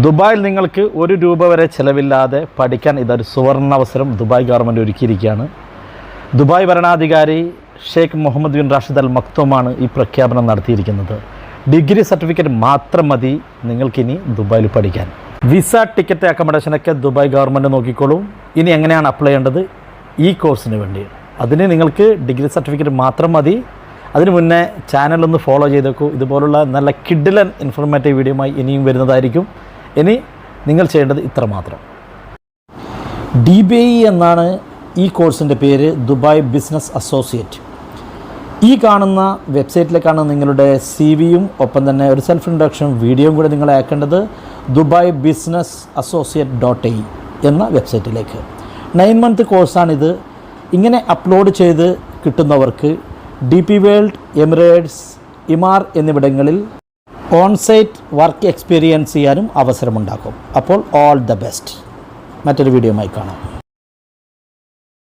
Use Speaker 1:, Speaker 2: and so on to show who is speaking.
Speaker 1: ദുബായിൽ നിങ്ങൾക്ക് ₹1 വരെ ചിലവില്ലാതെ പഠിക്കാൻ ഇതൊരു സുവർണാവസരം ദുബായ് ഗവൺമെൻറ് ഒരുക്കിയിരിക്കുകയാണ്. ദുബായ് ഭരണാധികാരി ഷെയ്ഖ് മുഹമ്മദ് ബിൻ റാഷിദ് അൽ മക്തൂമാണ് ഈ പ്രഖ്യാപനം നടത്തിയിരിക്കുന്നത്. ഡിഗ്രി സർട്ടിഫിക്കറ്റ് മാത്രം മതി നിങ്ങൾക്കിനി ദുബായിൽ പഠിക്കാൻ. വിസ, ടിക്കറ്റ്, അക്കോമഡേഷനൊക്കെ ദുബായ് ഗവൺമെൻറ് നോക്കിക്കോളും. ഇനി എങ്ങനെയാണ് അപ്ലൈ ചെയ്യേണ്ടത് ഈ കോഴ്സിന് വേണ്ടി? അതിന് നിങ്ങൾക്ക് ഡിഗ്രി സർട്ടിഫിക്കറ്റ് മാത്രം മതി. അതിന് മുന്നേ ചാനലൊന്ന് ഫോളോ ചെയ്തേക്കൂ. ഇതുപോലുള്ള നല്ല കിഡിലൻ ഇൻഫോർമേറ്റീവ് വീഡിയോയുമായി ഇനിയും വരുന്നതായിരിക്കും. ഇനി നിങ്ങൾ ചെയ്യേണ്ടത് ഇത്ര മാത്രം. DBE എന്നാണ് ഈ കോഴ്സിൻ്റെ പേര്, ദുബായ് ബിസിനസ് അസോസിയേറ്റ്. ഈ കാണുന്ന വെബ്സൈറ്റിലേക്കാണ് നിങ്ങളുടെ CV-യും ഒപ്പം തന്നെ ഒരു സെൽഫ് ഇൻട്രൊഡക്ഷൻ വീഡിയോയും കൂടെ നിങ്ങൾ അയക്കേണ്ടത്. ദുബായ് ബിസിനസ് associate.ai എന്ന വെബ്സൈറ്റിലേക്ക്. 9 month കോഴ്സാണിത്. ഇങ്ങനെ അപ്ലോഡ് ചെയ്ത് കിട്ടുന്നവർക്ക് DP വേൾഡ്, എമിറേറ്റ്സ്, ഇമാർ എന്നിവിടങ്ങളിൽ ഓൺസൈറ്റ് വർക്ക് എക്സ്പീരിയൻസ് ചെയ്യാനും അവസരമുണ്ടാക്കും. അപ്പോൾ ഓൾ ദ ബെസ്റ്റ്. മറ്റൊരു വീഡിയോയുമായി കാണാം.